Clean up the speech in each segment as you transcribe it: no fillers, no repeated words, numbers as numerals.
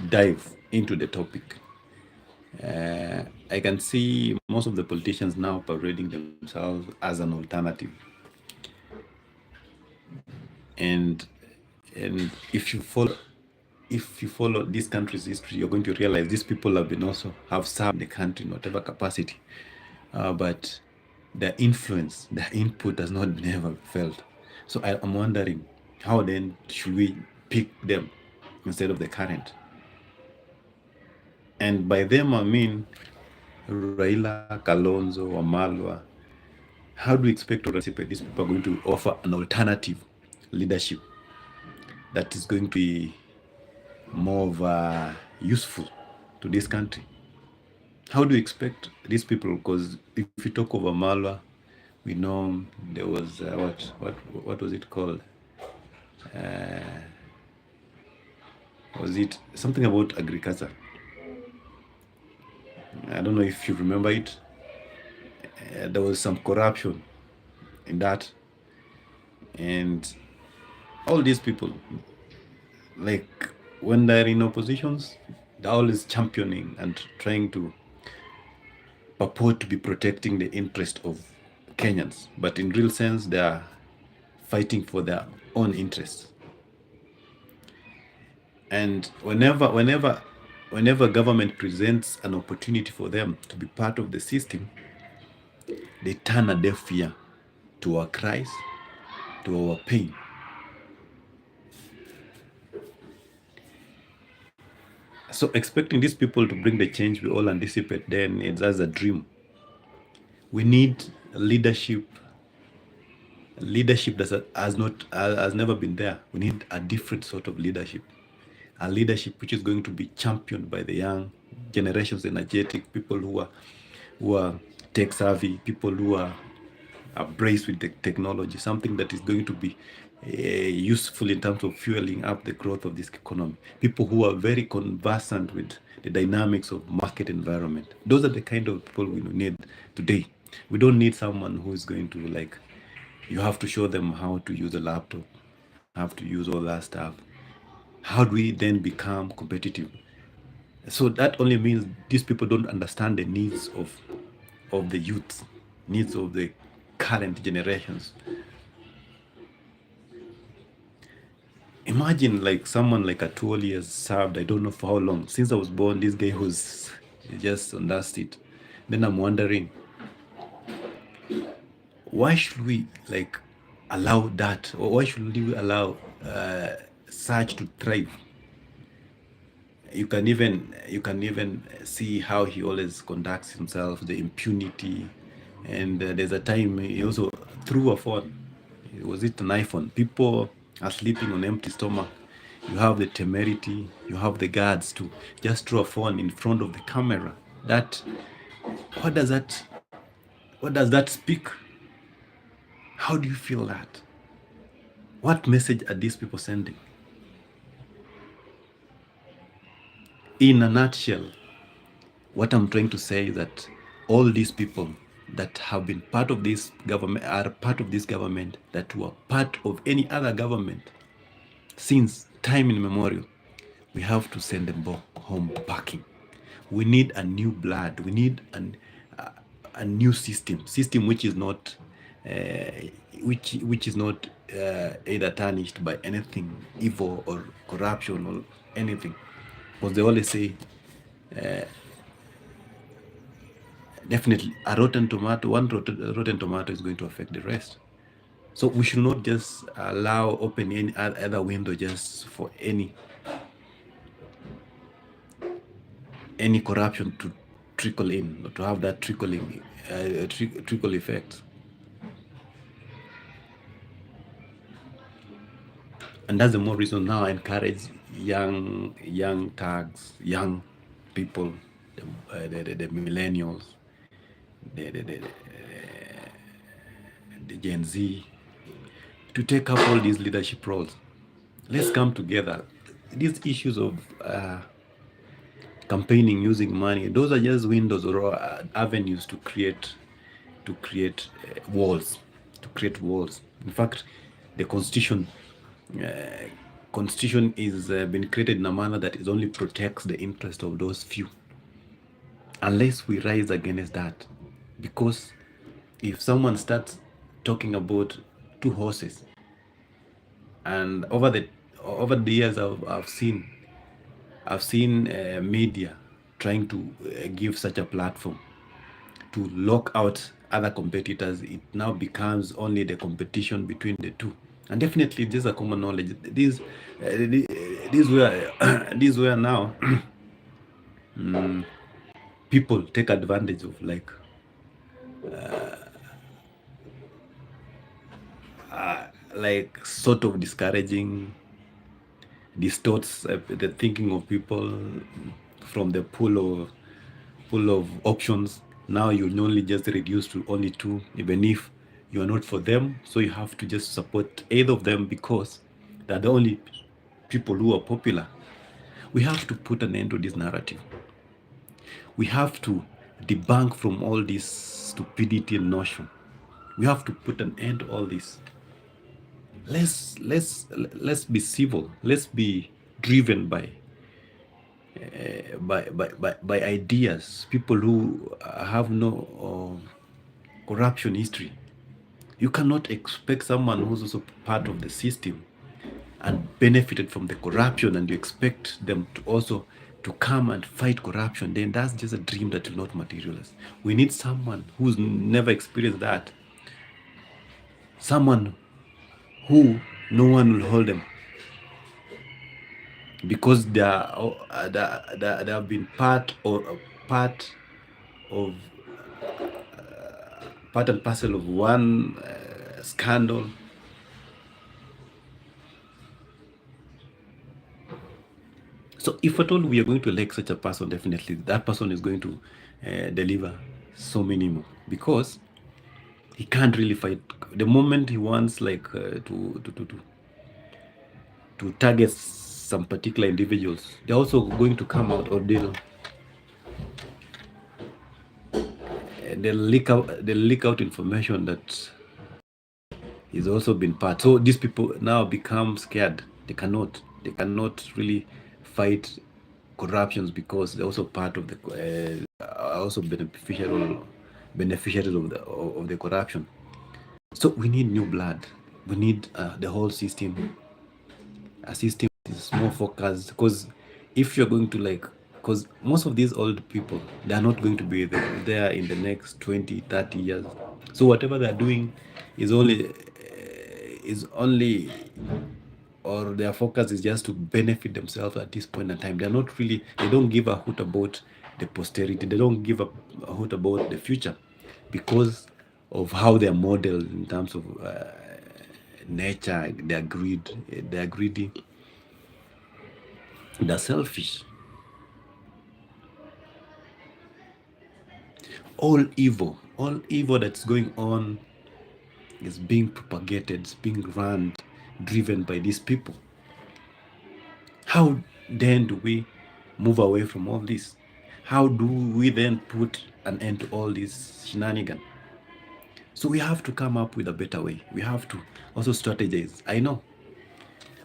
dive into the topic. I can see most of the politicians now parading themselves as an alternative, and if you follow this country's history, you're going to realize these people have been also have served the country in whatever capacity, but their influence, their input has not been ever felt. So I'm wondering, how then should we pick them instead of the current? And by them I mean Raila, Kalonzo, Wamalwa. How do we expect to participate? These people are going to offer an alternative leadership that is going to be more of useful to this country. How do you expect these people? Because if you talk of Wamalwa, we know there was what was it called? Was it something about agriculture? I don't know if you remember it. There was some corruption in that, and all these people, like when they're in oppositions, they're always championing and trying to purport to be protecting the interest of Kenyans, but in real sense, they are fighting for their own interests. And whenever government presents an opportunity for them to be part of the system, they turn a deaf ear to our cries, to our pain. So expecting these people to bring the change we all anticipate, then it's as a dream. We need leadership that has never been there. We need a different sort of leadership, a leadership which is going to be championed by the young generations, energetic people who are tech savvy, people who are abreast with the technology, something that is going to be useful in terms of fueling up the growth of this economy. People who are very conversant with the dynamics of market environment. Those are the kind of people we need today. We don't need someone who is going to, like, you have to show them how to use a laptop, have to use all that stuff. How do we then become competitive? So that only means these people don't understand the needs of the youth, needs of the current generations. Imagine like someone like Atuoli has served, I don't know for how long. Since I was born, this guy was just on that seat. Then I'm wondering, why should we like allow that? Or why should we allow such to thrive? You can even see how he always conducts himself, the impunity. And there's a time he also threw a phone. Was it an iPhone? People are sleeping on empty stomach. You have the temerity, you have the guards to just throw a phone in front of the camera. That what does that speak? How do you feel that? What message are these people sending? In a nutshell, what I'm trying to say is that all these people that have been part of this government are part of this government that were part of any other government since time immemorial. We have to send them back home packing. We need a new blood. We need a new system which is not which is not either tarnished by anything evil or corruption or anything. Because they always say definitely a rotten tomato, one rotten tomato is going to affect the rest. So we should not just open any other window just for any corruption to trickle in, or to have that trickle effect. And that's the more reason now I encourage young tags, young people, the millennials, the Gen Z, to take up all these leadership roles. Let's come together. These issues of campaigning using money, those are just windows or avenues to create walls. In fact, the constitution constitution is been created in a manner that it only protects the interest of those few. Unless we rise against that, because if someone starts talking about two horses, and over the years I've seen media trying to give such a platform to lock out other competitors. It now becomes only the competition between the two, and definitely this is a common knowledge. This where this where now people take advantage of, like sort of discouraging, distorts the thinking of people from the pool of options. Now you only just reduce to only two, even if you are not for them. So you have to just support either of them because they're the only people who are popular. We have to put an end to this narrative. We have to debunk from all this stupidity and notion. We have to put an end to all this. Let's be civil. Let's be driven by ideas. People who have no corruption history. You cannot expect someone who's also part of the system and benefited from the corruption, and you expect them to also to come and fight corruption. Then that's just a dream that will not materialize. We need someone who's never experienced that, someone who no one will hold them, because they have been part of part and parcel of one scandal. So if at all we are going to elect such a person, definitely that person is going to deliver so many more, because he can't really fight. The moment he wants to target some particular individuals, they're also going to come out, or they'll leak out information that he's also been part. So these people now become scared. They cannot really fight corruptions because they're also part of the also beneficiaries of the corruption. So we need new blood. We need the whole system, a system that is more focused, because if you're going to because most of these old people, they are not going to be there in the next 20, 30 years. So whatever they're doing is only or their focus is just to benefit themselves at this point in time. They don't give a hoot about the posterity. They don't give a hoot about the future, because of how they are modeled in terms of nature. They're greedy, they're selfish. All evil that's going on is being propagated, it's being run, driven by these people. How then do we move away from all this? How do we then put an end to all this shenanigans? So we have to come up with a better way. We have to also strategize. I know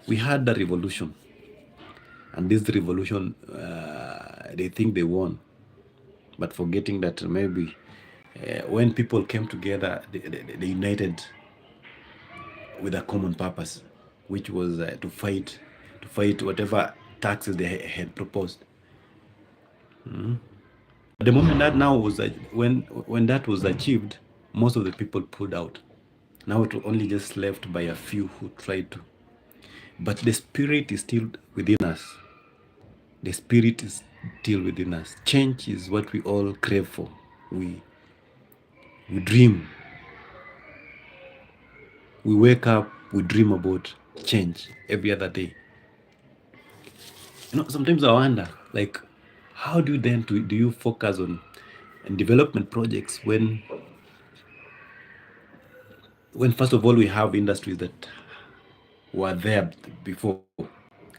we had the revolution, and this revolution, they think they won, but forgetting that maybe when people came together, they united with a common purpose, which was to fight whatever taxes they had proposed. The moment that now was when that was achieved, most of the people pulled out. Now it was only just left by a few who tried to. But the spirit is still within us. The spirit is still within us. Change is what we all crave for. We dream. We wake up, we dream about change every other day. Sometimes I wonder, how do you focus on development projects when first of all we have industries that were there before?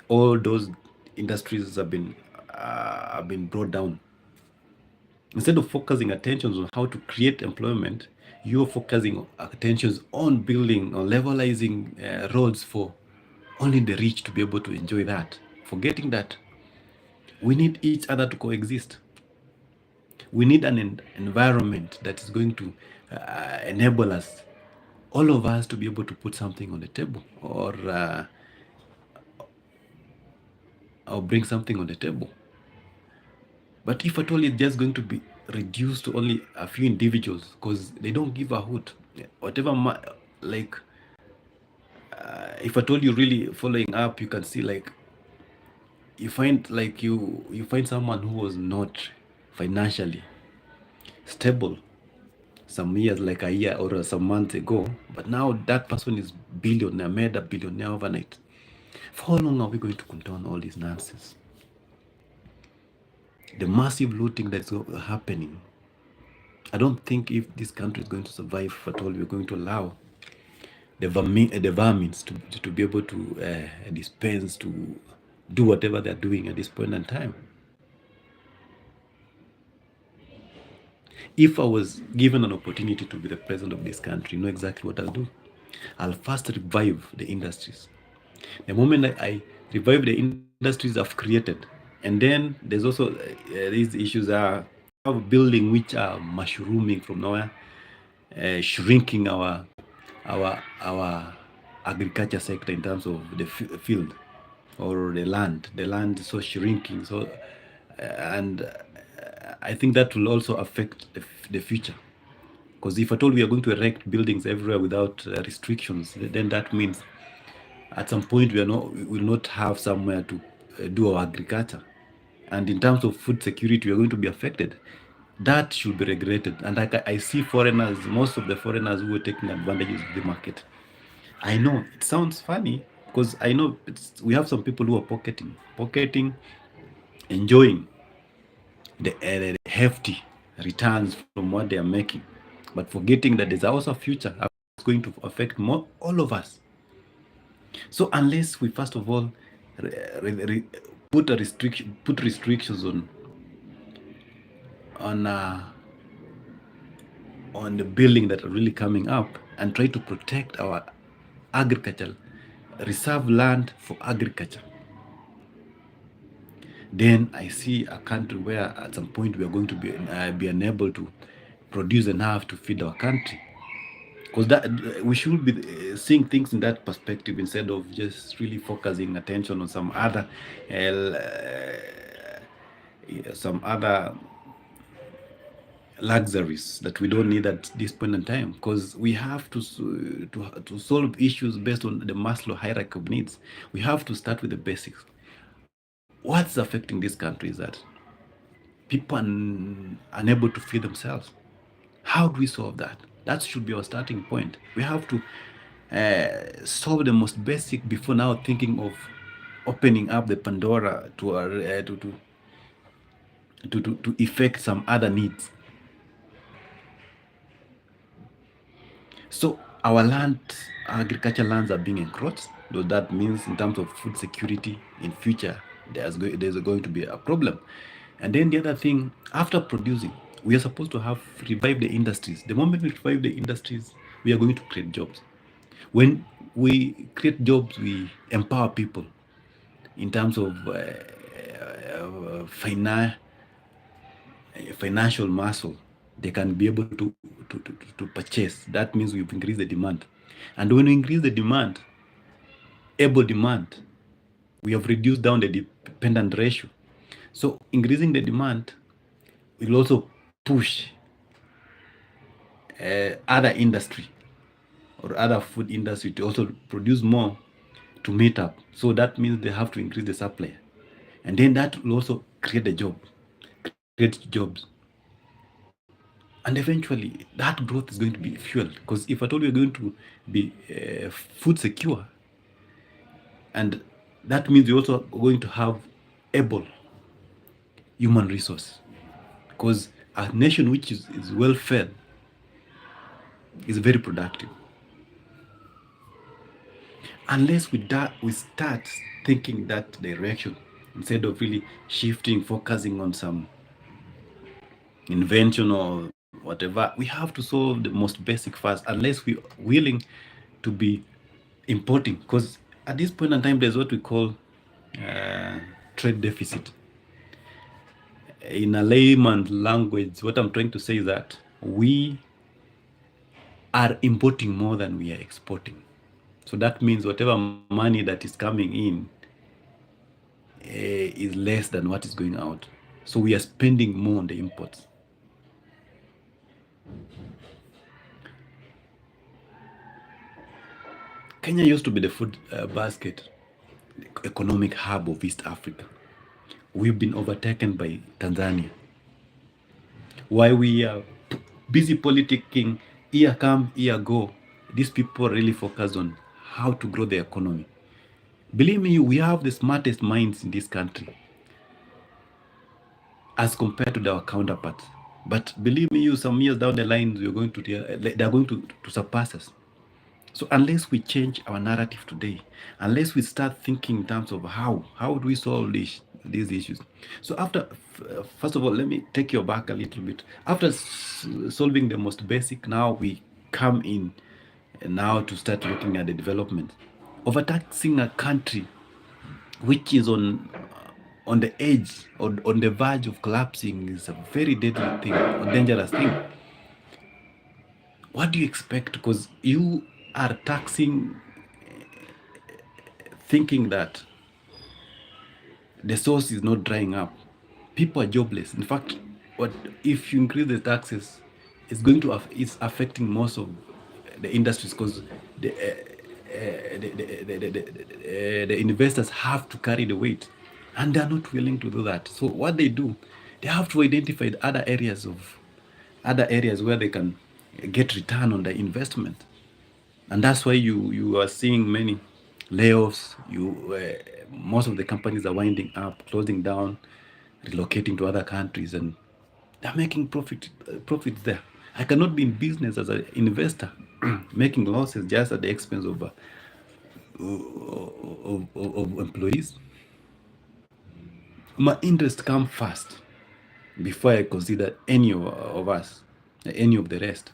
All those industries have been brought down. Instead of focusing attention on how to create employment, you're focusing attentions on building or levelizing roads for only the rich to be able to enjoy that, forgetting that we need each other to coexist. We need an environment that is going to enable us, all of us, to be able to put something on the table, or bring something on the table. But if at all it's just going to be reduced to only a few individuals because they don't give a hoot, whatever, like, if at all you're really following up, you can see, like, you find, like, you find someone who was not financially stable some years, like a year or some months ago, but now that person is billionaire, made a billionaire overnight. For how long are we going to condone all this nonsense? The massive looting that's happening, I don't think if this country is going to survive, if at all we're going to allow the vermins to be able to dispense, to do whatever they're doing at this point in time. If I was given an opportunity to be the president of this country, you know exactly what I'll do. I'll first revive the industries. The moment I revive the industries I've created, and then there's also these issues are of building which are mushrooming from nowhere, shrinking our agriculture sector in terms of the field or the land. The land is so shrinking. So, and I think that will also affect the future. Because if at all we are going to erect buildings everywhere without restrictions, then that means at some point we will not have somewhere to do our agriculture. And in terms of food security, we are going to be affected. That should be regulated. And I see foreigners, most of the foreigners who are taking advantages of the market. I know it sounds funny because I know we have some people who are pocketing, enjoying the hefty returns from what they are making, but forgetting that there's also a future that's going to affect all of us. So unless we first of all put restrictions on on the building that are really coming up and try to protect our agriculture, reserve land for agriculture, then I see a country where at some point we are going to be unable to produce enough to feed our country. Because that we should be seeing things in that perspective instead of just really focusing attention on some other luxuries that we don't need at this point in time. Because we have to solve issues based on the Maslow hierarchy of needs. We have to start with the basics. What's affecting this country is that people are unable to feed themselves. How do we solve that? That should be our starting point. We have to solve the most basic before now thinking of opening up the Pandora to effect some other needs. So our agriculture lands are being encroached. So that means in terms of food security in future, there's going to be a problem. And then the other thing, after producing, we are supposed to revive the industries. The moment we revive the industries, we are going to create jobs. When we create jobs, we empower people in terms of financial muscle. They can be able to purchase. That means we've increased the demand. And when we increase the demand, able demand, we have reduced down the dependent ratio. So increasing the demand will also push other industry or other food industry to also produce more to meet up. So that means they have to increase the supply. And then that will also create create jobs. And eventually that growth is going to be fueled, because if at all we're going to be food secure, and that means we're also going to have able human resource, because a nation which is well fed is very productive. Unless we start thinking that direction instead of really shifting, focusing on some invention or whatever, we have to solve the most basic first. Unless we're willing to be importing, because At this point in time, there's what we call uh, trade deficit. In a layman language, what I'm trying to say is that we are importing more than we are exporting. So that means whatever money that is coming in is less than what is going out. So we are spending more on the imports. Kenya used to be the food basket, the economic hub of East Africa. We've been overtaken by Tanzania. Why we are busy politicking, year come, year go, these people really focus on how to grow the economy. Believe me, we have the smartest minds in this country as compared to our counterparts. But believe me, you some years down the line, they're going to surpass us. So unless we change our narrative today, unless we start thinking in terms of how do we solve these issues. So first of all, let me take you back a little bit. After solving the most basic, now we come in now to start looking at the development. Overtaxing a country which is on the edge or on the verge of collapsing is a very deadly thing, a dangerous thing. What do you expect? Because you are taxing, thinking that the source is not drying up. People are jobless. In fact, what if you increase the taxes? It's affecting most of the industries because the investors have to carry the weight, and they're not willing to do that. So what they do, they have to identify other areas where they can get return on the investment, and that's why you are seeing many layoffs. Most of the companies are winding up, closing down, relocating to other countries, and they're making profits there. I cannot be in business as an investor making losses just at the expense of employees. My interest come first before I consider any of us, any of the rest.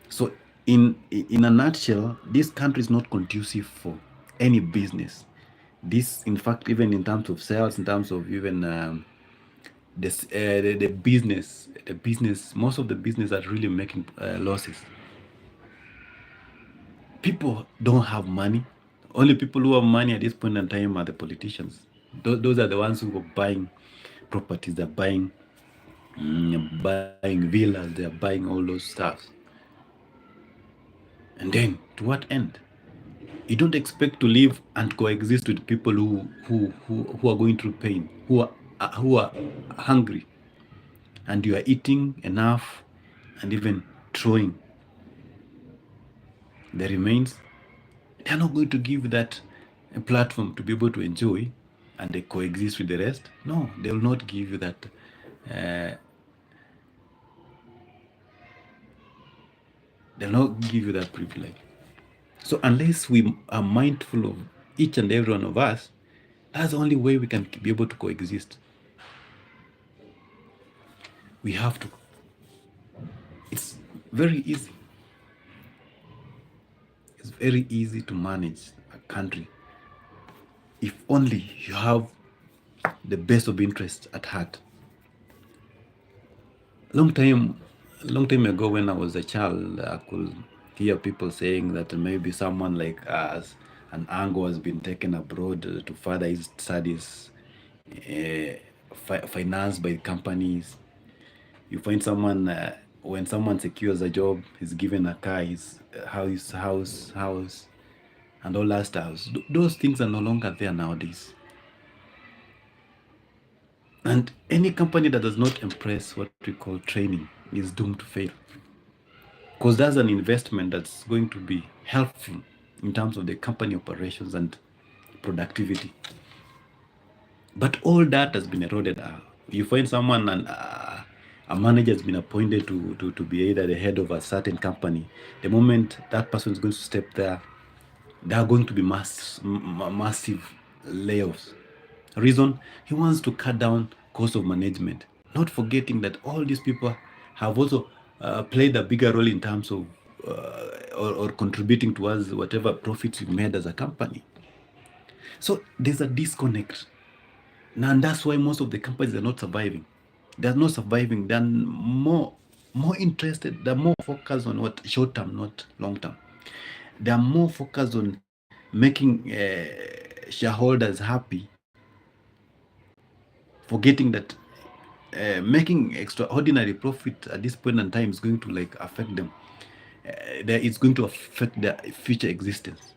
So in a nutshell, this country is not conducive for any business. This, in fact, even in terms of sales, in terms of even the business, most of the business are really making losses. People don't have money. Only people who have money at this point in time are the politicians. Those are the ones who are buying properties, they're buying villas, they're buying all those stuff. And then, to what end? You don't expect to live and coexist with people who are going through pain, who are hungry, and you are eating enough and even throwing the remains. They are not going to give that a platform to be able to enjoy and they coexist with the rest. No, they will not give you that. They'll not give you that privilege. So unless we are mindful of each and every one of us, that's the only way we can be able to coexist. We have to. It's very easy. It's very easy to manage a country if only you have the best of interest at heart. Long time ago, when I was a child, I could hear people saying that maybe someone like us, an uncle, has been taken abroad to further his studies, financed by companies. You find someone when someone secures a job, he's given a car, his house, and all that stuff. Those things are no longer there nowadays. And any company that does not embrace what we call training is doomed to fail. Because that's an investment that's going to be helpful in terms of the company operations and productivity. But all that has been eroded. You find someone, a manager has been appointed to be either the head of a certain company. The moment that person is going to step there, there are going to be massive layoffs. Reason, he wants to cut down cost of management, not forgetting that all these people have also played a bigger role in terms of or contributing towards whatever profits you made as a company. So there's a disconnect. And that's why most of the companies are not surviving. They're not surviving. They're more interested. They're more focused on what short term, not long term. They're more focused on making shareholders happy, forgetting that making extraordinary profit at this point in time is going to like affect them. It's going to affect their future existence.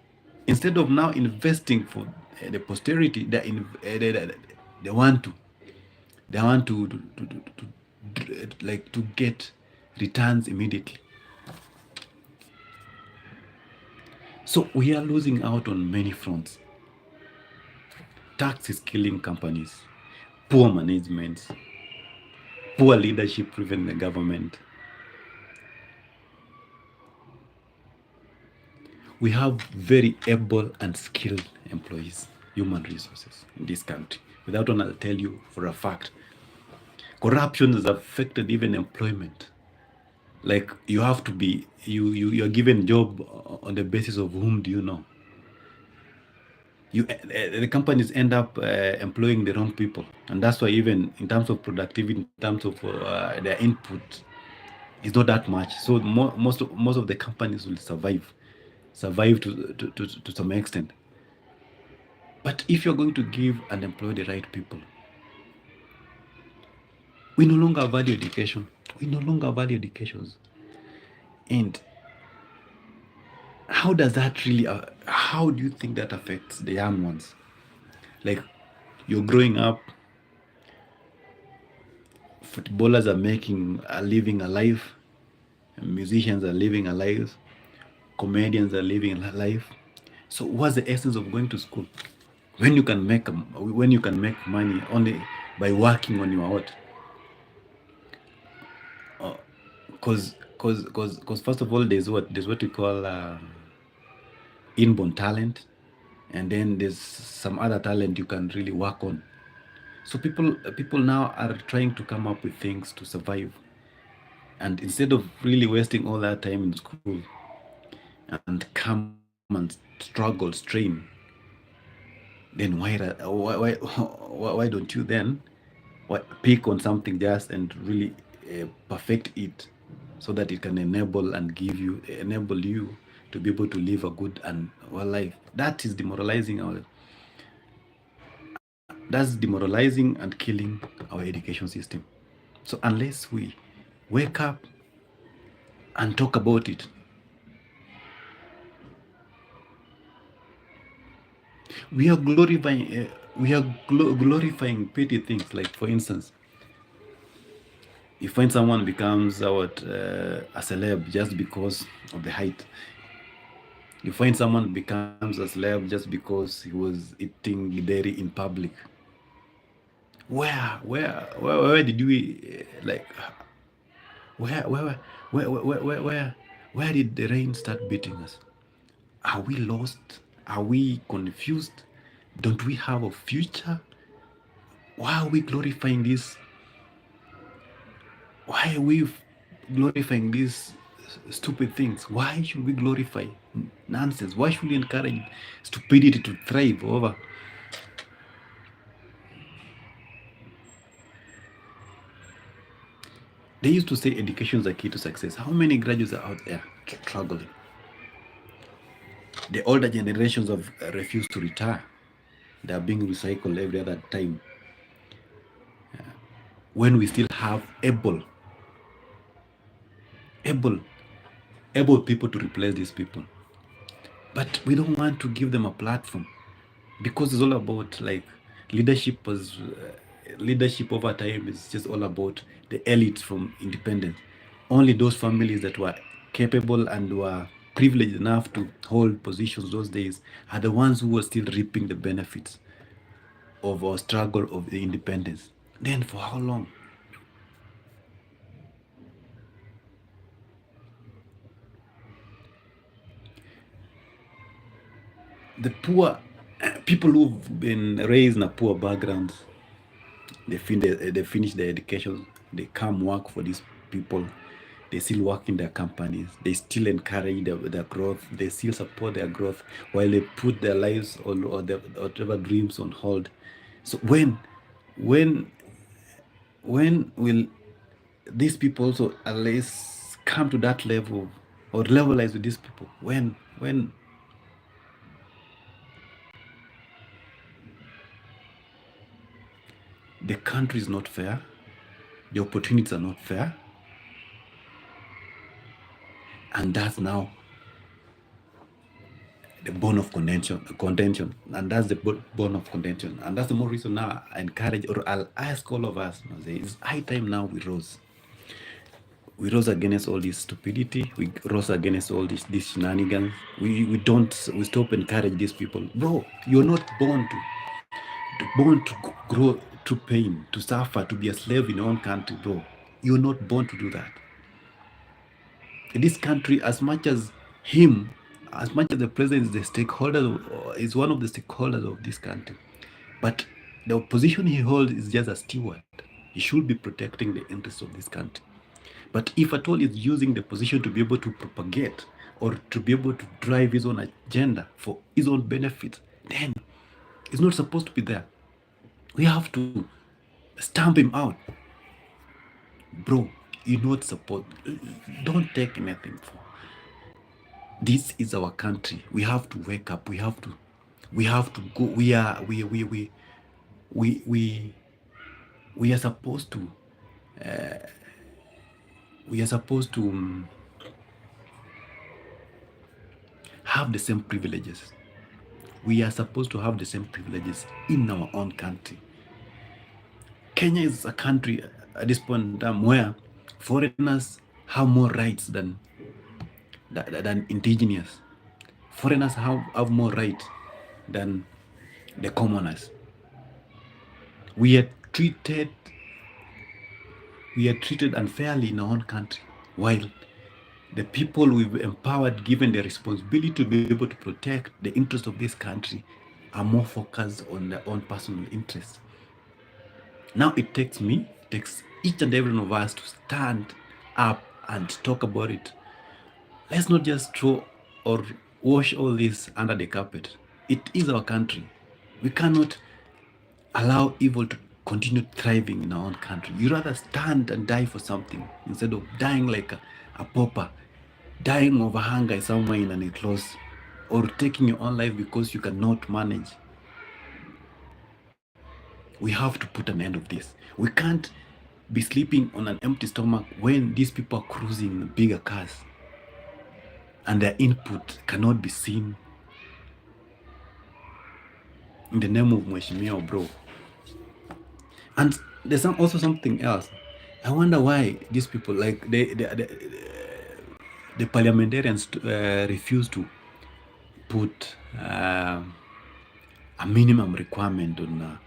Instead of now investing for the posterity, they want to they want to get returns immediately. So we are losing out on many fronts. Tax is killing companies, poor management, poor leadership driven the government. We have very able and skilled employees, human resources in this country. Without one, I'll tell you for a fact. Corruption has affected even employment. Like you have to be, you're given job on the basis of whom do you know. The companies end up employing the wrong people, and that's why even in terms of productivity, in terms of their input, it's not that much. So most of the companies will survive to some extent. But if you're going to give and employ the right people, we no longer value education. We no longer value educations. And how does that really, how do you think that affects the young ones? Like, you're growing up, footballers are living a life, musicians are living a life, comedians are living a life. So what's the essence of going to school when you can make money only by working on your what? Because first of all, there's what we call inborn talent, and then there's some other talent you can really work on. So people now are trying to come up with things to survive, and instead of really wasting all that time in school and come and struggle, strain, then why don't you then pick on something just and really perfect it, so that it can enable you to be able to live a good and well life. That's demoralizing and killing our education system. So unless we wake up and talk about it, we are glorifying petty things. Like for instance, you find someone becomes a celeb just because of the height. You find someone becomes a celeb just because he was eating dairy in public. Where did we like? Where did the rain start beating us? Are we lost? Are we confused? Don't we have a future? Why are we glorifying this? Why are we glorifying these stupid things? Why should we glorify nonsense? Why should we encourage stupidity to thrive over? They used to say education is the key to success. How many graduates are out there struggling? The older generations have refused to retire. They are being recycled every other time. When we still have able people to replace these people, but we don't want to give them a platform, because it's all about like leadership leadership over time is just all about the elites from independence. Only those families that were capable and were privileged enough to hold positions those days are the ones who were still reaping the benefits of our struggle of the independence. Then for how long? The poor people who've been raised in a poor background, they finish their education, they come work for these people, they still work in their companies, they still encourage their growth, they still support their growth while they put their lives on or their whatever dreams on hold. So when will these people also at least come to that level or levelize with these people? When the country is not fair, the opportunities are not fair, and that's now the bone of contention, and that's the bone of contention, and that's the more reason now I encourage, or I'll ask all of us, it's high time now we rose. We rose against all this stupidity. We rose against all these shenanigans. We stop encourage these people. Bro, you're not born to grow through pain, to suffer, to be a slave in your own country, bro. You're not born to do that. This country, as much as the president is the stakeholder, is one of the stakeholders of this country, but the position he holds is just a steward. He should be protecting the interests of this country. But if at all he's using the position to be able to propagate or to be able to drive his own agenda for his own benefit, then he's not supposed to be there. We have to stamp him out. Bro, you're not supposed. Don't take anything for. This is our country. We have to wake up. We have to go. We are supposed to. We are supposed to have the same privileges. We are supposed to have the same privileges in our own country. Kenya is a country at this point in time where foreigners have more rights than indigenous. Foreigners have more rights than the commoners. We are treated unfairly in our own country, while the people we've empowered, given the responsibility to be able to protect the interests of this country, are more focused on their own personal interests. Now it takes each and every one of us to stand up and talk about it. Let's not just throw or wash all this under the carpet. It is our country. We cannot allow evil to continue thriving in our own country. You rather stand and die for something instead of dying like a pauper, dying of hunger somewhere in an enclosed, or taking your own life because you cannot manage. We have to put an end of this. We can't be sleeping on an empty stomach when these people are cruising bigger cars and their input cannot be seen in the name of Mheshimiwa, bro. And there's also something else. I wonder why these people, like the parliamentarians, refuse to put a minimum requirement on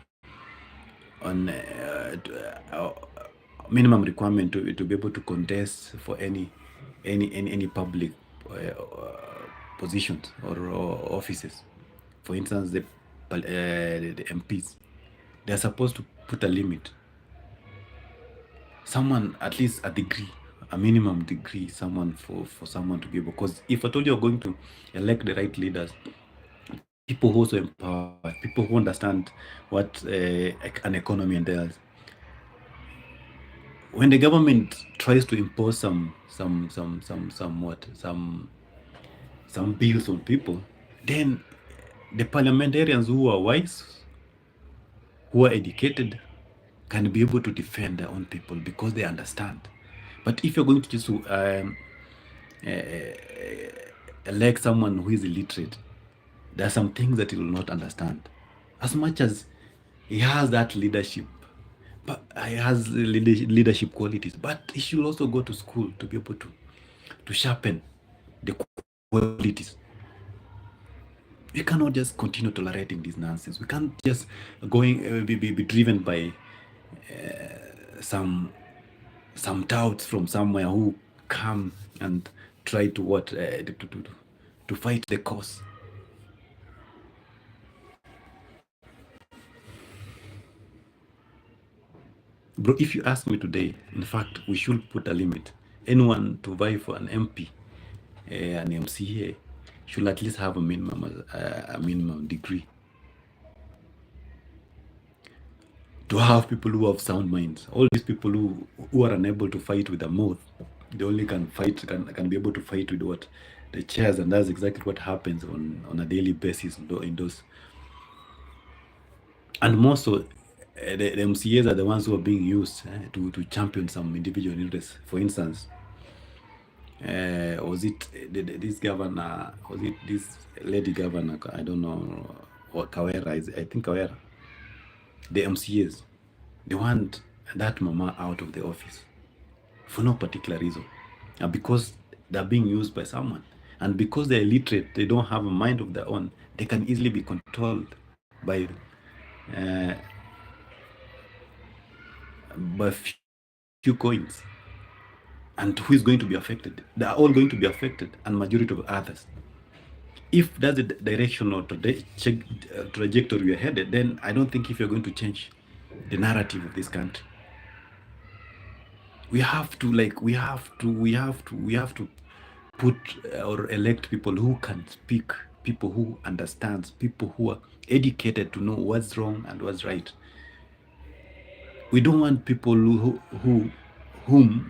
minimum requirement to be able to contest for any public positions or offices. For instance, the MPs, they're supposed to put a limit. Someone, at least a degree, a minimum degree, someone for someone to be able, because if at all you're going to elect the right leaders, people who also empower, people who understand what an economy entails. When the government tries to impose some bills on people, then the parliamentarians who are wise, who are educated, can be able to defend their own people because they understand. But if you're going to just elect someone who is illiterate, there are some things that he will not understand. As much as he has that leadership, but he has leadership qualities, but he should also go to school to be able to sharpen the qualities. We cannot just continue tolerating this nonsense. We can't just be driven by some touts from somewhere who come and try to fight the cause. Bro, if you ask me today, in fact, we should put a limit. anyone to vie for an MP, an MCA, should at least have a minimum degree. To have people who have sound minds. All these people who are unable to fight with a mouth, they only can be able to fight with what? The chairs, and that's exactly what happens on a daily basis in those. And more so, the MCAs are the ones who are being used to champion some individual interests. For instance, was it this governor? Was it this lady governor? I don't know. Or Kawera? I think Kawera. The MCAs, they want that mama out of the office for no particular reason, and because they're being used by someone, and because they're illiterate, they don't have a mind of their own. They can easily be controlled uh, by few coins. And who is going to be affected? They are all going to be affected, and majority of others. If that's the direction or trajectory we're headed, then I don't think if you're going to change the narrative of this country. We have to put or elect people who can speak, people who understands, people who are educated to know what's wrong and what's right. We don't want people whom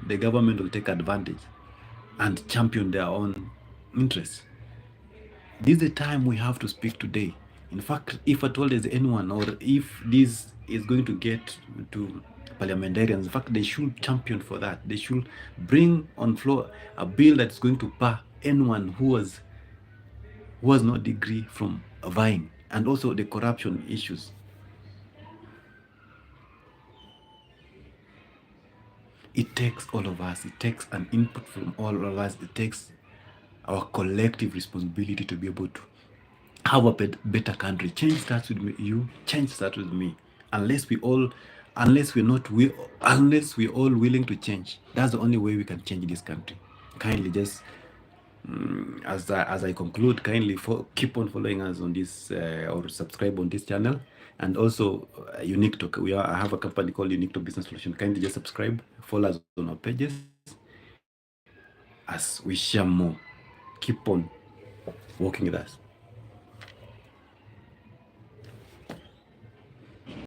the government will take advantage and champion their own interests. This is the time we have to speak today. In fact, if at all there's anyone, or if this is going to get to parliamentarians, in fact, they should champion for that. They should bring on floor a bill that's going to bar anyone who has no degree from vying, and also the corruption issues. It takes all of us. It takes an input from all of us. It takes our collective responsibility to be able to have a better country. Change starts with you. Change starts with me. Unless we're all willing to change, that's the only way we can change this country. Kindly just as I conclude, kindly keep on following us on this or subscribe on this channel, and also Unique Talk. I have a company called Unique Talk Business Solution. Kindly just subscribe, follow us on our pages as we share more. Keep on working with us.